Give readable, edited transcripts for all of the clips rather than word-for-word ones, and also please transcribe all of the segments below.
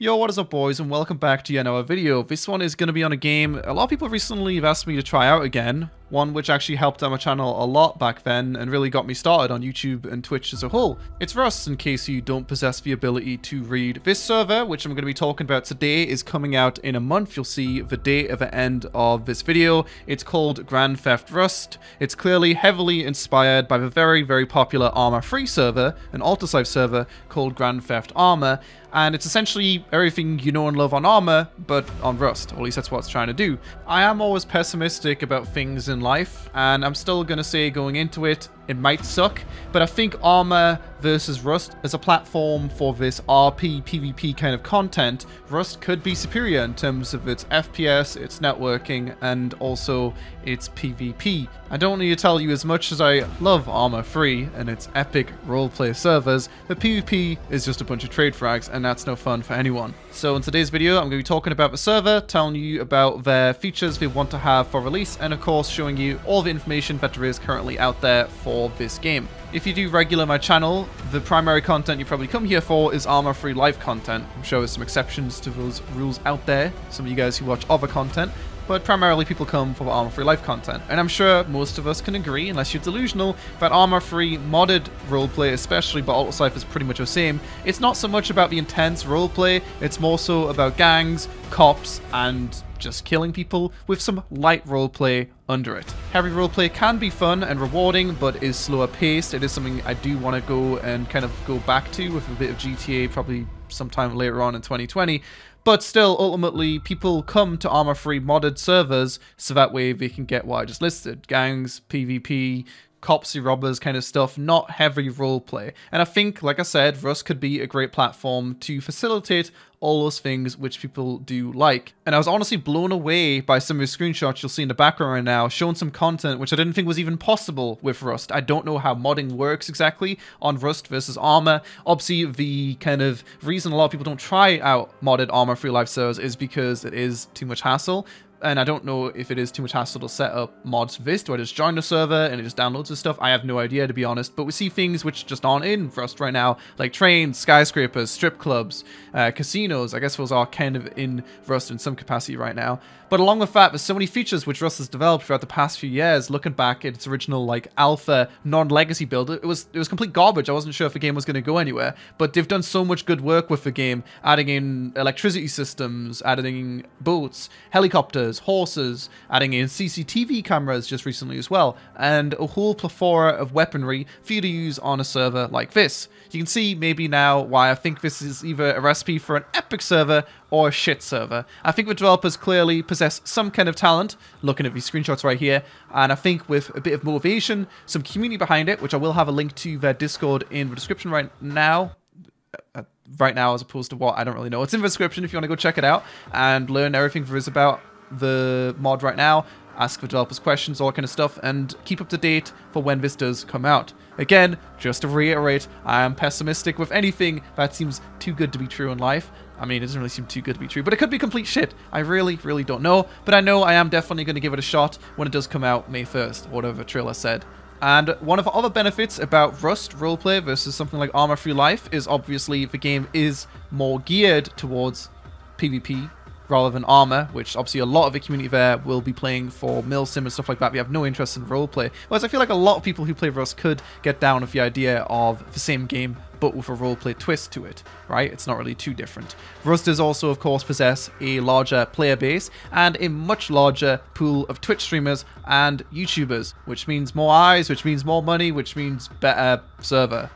Yo, what is up boys, and welcome back to yet another video. This one is going to be on a game a lot of people recently have asked me to try out again. One which actually helped out my channel a lot back then and really got me started on YouTube and Twitch as a whole. It's Rust, in case you don't possess the ability to read. This server, which I'm going to be talking about today, is coming out in a month. You'll see the date at the end of this video. It's called Grand Theft Rust. It's clearly heavily inspired by the very, very popular ARMA free server, an AltaSive server called Grand Theft ARMA. And it's essentially everything you know and love on ARMA, but on Rust. Or at least that's what it's trying to do. I am always pessimistic about things in life, and I'm still going to say going into it, it might suck, but I think ARMA versus Rust as a platform for this RP, PvP kind of content, Rust could be superior in terms of its FPS, its networking, and also its PvP. I don't need to tell you, as much as I love ARMA free and its epic roleplay servers, the PvP is just a bunch of trade frags, and that's no fun for anyone. So in today's video, I'm going to be talking about the server, telling you about their features they want to have for release, and of course showing you all the information that there is currently out there for this game. If you do regular my channel, the primary content you probably come here for is ARMA free live content. I'm sure there's some exceptions to those rules out there, some of you guys who watch other content, but primarily people come for the ARMA free live content. And I'm sure most of us can agree, unless you're delusional, that ARMA free modded roleplay, especially but AltaSive, is pretty much the same. It's not so much about the intense roleplay, it's more so about gangs, cops, and just killing people with some light roleplay under it. Heavy roleplay can be fun and rewarding, but is slower paced. It is something I do want to go and kind of go back to with a bit of GTA probably sometime later on in 2020. But still, ultimately, people come to ARMA-free modded servers so that way they can get what I just listed. Gangs, PvP, copsy robbers kind of stuff, not heavy roleplay. And I think, like I said, Rust could be a great platform to facilitate all those things which people do like. And I was honestly blown away by some of the screenshots you'll see in the background right now, showing some content which I didn't think was even possible with Rust. I don't know how modding works exactly on Rust versus ARMA. Obviously, the kind of reason a lot of people don't try out modded ARMA free live servers is because it is too much hassle. And I don't know if it is too much hassle to set up mods for this. Do I just join the server and it just downloads the stuff? I have no idea, to be honest. But we see things which just aren't in Rust right now, like trains, skyscrapers, strip clubs, casinos. I guess those are kind of in Rust in some capacity right now. But along with that, there's so many features which Rust has developed throughout the past few years. Looking back at its original like alpha non-legacy build, it was complete garbage. I wasn't sure if the game was going to go anywhere. But they've done so much good work with the game, adding in electricity systems, adding in boats, helicopters, horses, adding in CCTV cameras just recently as well, and a whole plethora of weaponry for you to use on a server like this. You can see maybe now why I think this is either a recipe for an epic server or a shit server. I think the developers clearly possess some kind of talent, looking at these screenshots right here, and I think with a bit of motivation, some community behind it, which I will have a link to their Discord in the description right now, as opposed to what, I don't really know. It's in the description if you want to go check it out and learn everything there is about the mod right now, ask the developers questions, all that kind of stuff, and keep up to date for when this does come out. Again, just to reiterate, I am pessimistic with anything that seems too good to be true in life. I mean, it doesn't really seem too good to be true, but it could be complete shit. I really, really don't know, but I know I am definitely going to give it a shot when it does come out May 1st, whatever the trailer said. And one of the other benefits about Rust roleplay versus something like ARMA Free Life is obviously the game is more geared towards PvP rather than ARMA, which obviously a lot of the community there will be playing for milsim and stuff like that. We have no interest in roleplay. Whereas I feel like a lot of people who play Rust could get down with the idea of the same game, but with a roleplay twist to it, right? It's not really too different. Rust does also, of course, possess a larger player base and a much larger pool of Twitch streamers and YouTubers, which means more eyes, which means more money, which means better server.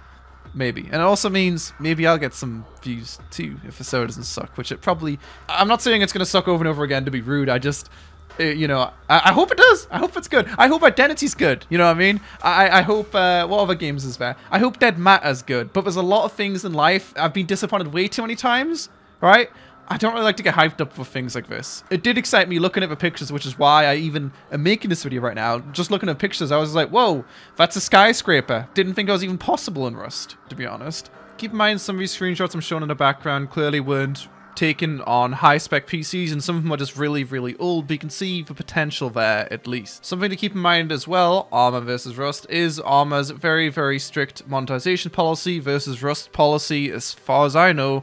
Maybe. And it also means maybe I'll get some views too if the server doesn't suck, which it probably... I'm not saying it's going to suck over and over again to be rude. I just, you know, I hope it does. I hope it's good. I hope Identity's good. You know what I mean? I hope, what other games is there? I hope Dead Matter's good. But there's a lot of things in life I've been disappointed way too many times, right? I don't really like to get hyped up for things like this. It did excite me looking at the pictures, which is why I even am making this video right now. Just looking at pictures, I was like, whoa, that's a skyscraper. Didn't think it was even possible in Rust, to be honest. Keep in mind some of these screenshots I'm showing in the background clearly weren't taken on high-spec PCs, and some of them are just really, really old, but you can see the potential there, at least. Something to keep in mind as well, ARMA versus Rust, is ARMA's very, very strict monetization policy versus Rust policy, as far as I know,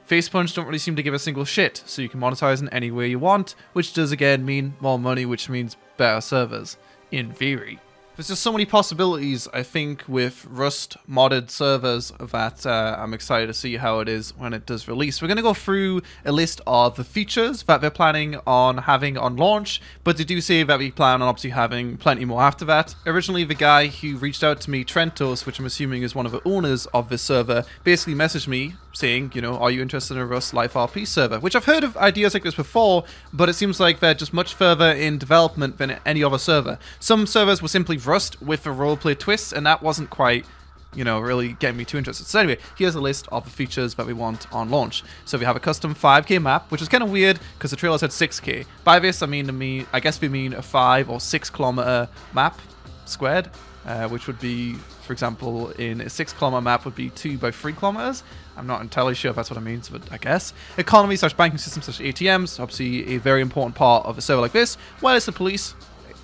Facepunch don't really seem to give a single shit, so you can monetize in any way you want, which does again mean more money, which means better servers, in theory. There's just so many possibilities, I think, with Rust modded servers that I'm excited to see how it is when it does release. We're going to go through a list of the features that they're planning on having on launch, but they do say that we plan on obviously having plenty more after that. Originally, the guy who reached out to me, Trentos, which I'm assuming is one of the owners of this server, basically messaged me saying, you know, are you interested in a Rust Life RP server? Which I've heard of ideas like this before, but it seems like they're just much further in development than any other server. Some servers were simply Rust with a roleplay twist, and that wasn't quite, you know, really getting me too interested. So anyway, here's a list of the features that we want on launch. So we have a custom 5k map, which is kind of weird because the trailer said 6k. By this, I guess we mean a 5 or 6 kilometer map squared, which would be, for example, in a 6 kilometer map would be 2 by 3 kilometers. I'm not entirely sure if that's what it means, but I guess. Economy / banking system / ATMs, obviously a very important part of a server like this. Whereas the police,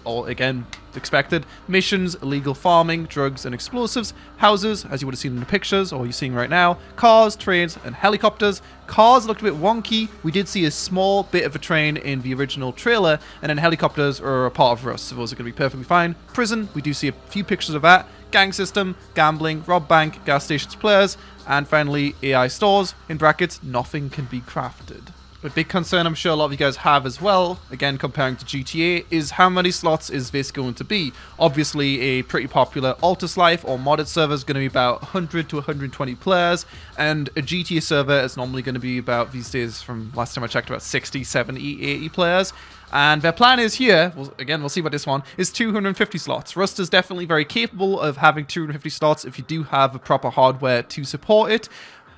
all again expected. Missions, illegal farming, drugs and explosives. Houses, as you would have seen in the pictures, or you're seeing right now. Cars, trains, and helicopters. Cars looked a bit wonky. We did see a small bit of a train in the original trailer, and then helicopters are a part of Rust, so those are going to be perfectly fine. Prison, we do see a few pictures of that. Gang system, gambling, rob bank, gas stations, players, and finally AI stores, in brackets, nothing can be crafted. A big concern I'm sure a lot of you guys have as well, again comparing to GTA, is how many slots is this going to be? Obviously a pretty popular Altus Life or modded server is going to be about 100 to 120 players, and a GTA server is normally going to be about, these days from last time I checked, about 60, 70, 80 players. And their plan is here, again, we'll see about this one, is 250 slots. Rust is definitely very capable of having 250 slots if you do have the proper hardware to support it.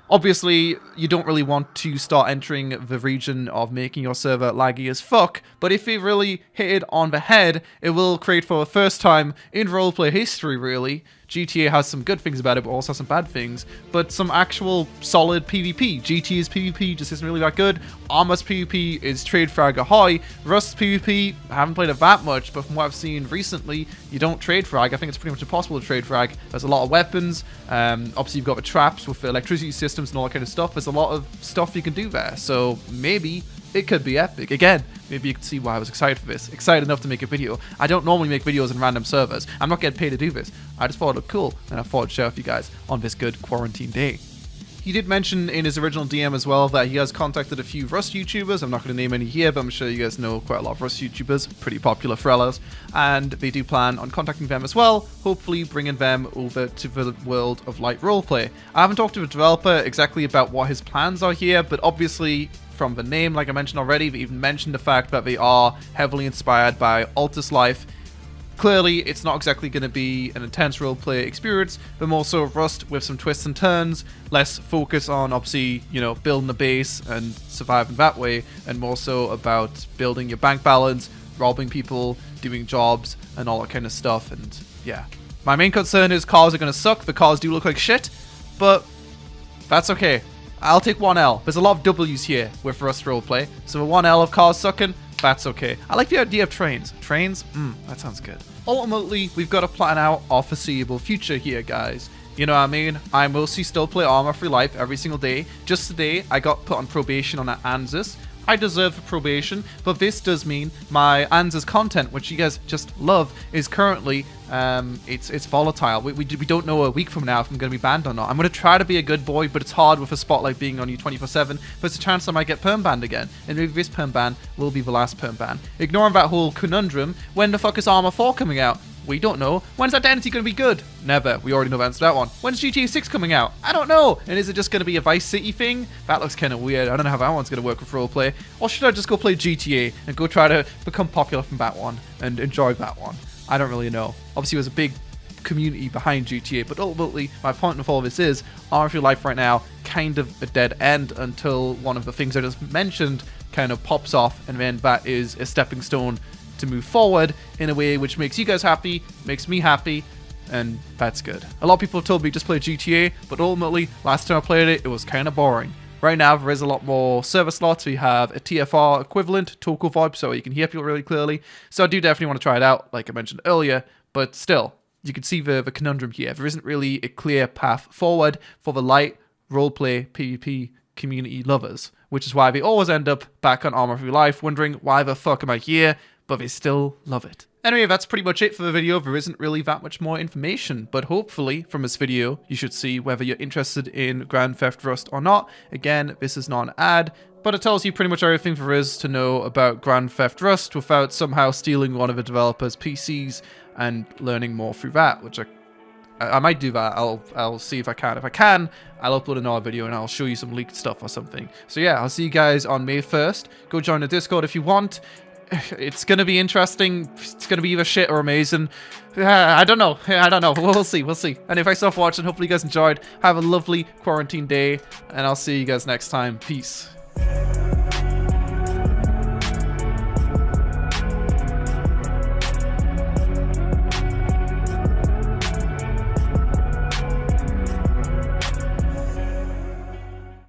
Obviously, you don't really want to start entering the region of making your server laggy as fuck, but if you really hit it on the head, it will create for the first time in roleplay history, really. GTA has some good things about it, but also some bad things, but some actual solid PvP. GTA's PvP just isn't really that good. ARMA's PvP is trade frag ahoy. Rust's PvP, I haven't played it that much, but from what I've seen recently, you don't trade frag. I think it's pretty much impossible to trade frag. There's a lot of weapons. Obviously, you've got the traps with the electricity systems and all that kind of stuff. There's a lot of stuff you can do there, so maybe it could be epic. Again, maybe you can see why I was excited for this. Excited enough to make a video. I don't normally make videos in random servers. I'm not getting paid to do this. I just thought it looked cool, and I thought I'd share with you guys on this good quarantine day. He did mention in his original DM as well that he has contacted a few Rust YouTubers. I'm not going to name any here, but I'm sure you guys know quite a lot of Rust YouTubers. Pretty popular fellas. And they do plan on contacting them as well, hopefully bringing them over to the world of light roleplay. I haven't talked to the developer exactly about what his plans are here, but obviously from the name, like I mentioned already, they even mentioned the fact that they are heavily inspired by Altus Life. Clearly, it's not exactly going to be an intense roleplay experience, but more so Rust with some twists and turns, less focus on, obviously, you know, building the base and surviving that way, and more so about building your bank balance, robbing people, doing jobs, and all that kind of stuff, and yeah. My main concern is cars are going to suck. The cars do look like shit, but that's okay. I'll take 1L. There's a lot of W's here with Rust roleplay, so a 1L of cars sucking, that's okay. I like the idea of trains. Trains? That sounds good. Ultimately, we've got to plan out our foreseeable future here, guys. You know what I mean? I mostly still play ARMA Free Life every single day. Just today, I got put on probation on that ANZUS. I deserve the probation, but this does mean my ANZUS content, which you guys just love, is currently, it's volatile. We don't know a week from now if I'm going to be banned or not. I'm going to try to be a good boy, but it's hard with a spotlight being on you 24/7. There's a chance I might get perm banned again, and maybe this perm ban will be the last perm ban. Ignoring that whole conundrum, when the fuck is ARMA 4 coming out? We don't know. When's Identity going to be good? Never. We already know the answer to that one. When's GTA 6 coming out? I don't know. And is it just going to be a Vice City thing? That looks kind of weird. I don't know how that one's going to work with roleplay. Or should I just go play GTA and go try to become popular from that one and enjoy that one? I don't really know. Obviously, there's a big community behind GTA, but ultimately, my point of all this is, ARMA Free Life right now, kind of a dead end until one of the things I just mentioned kind of pops off, and then that is a stepping stone to move forward in a way which makes you guys happy, makes me happy, and that's good. A lot of people have told me just play GTA, but ultimately, last time I played it, it was kind of boring. Right now, there is a lot more server slots. We have a TFR equivalent, Toco Vibe, so you can hear people really clearly. So I do definitely want to try it out, like I mentioned earlier, but still, you can see the conundrum here. There isn't really a clear path forward for the light roleplay PvP community lovers, which is why they always end up back on Arma Through Life, wondering why the fuck am I here, but they still love it. Anyway, that's pretty much it for the video. There isn't really that much more information, but hopefully from this video, you should see whether you're interested in Grand Theft Rust or not. Again, this is not an ad, but it tells you pretty much everything there is to know about Grand Theft Rust without somehow stealing one of the developers' PCs and learning more through that, which I might do that. I'll see if I can. If I can, I'll upload another video and I'll show you some leaked stuff or something. So yeah, I'll see you guys on May 1st. Go join the Discord if you want. It's going to be interesting. It's going to be either shit or amazing. I don't know. We'll see. And if I stop watching, hopefully you guys enjoyed. Have a lovely quarantine day, and I'll see you guys next time. Peace.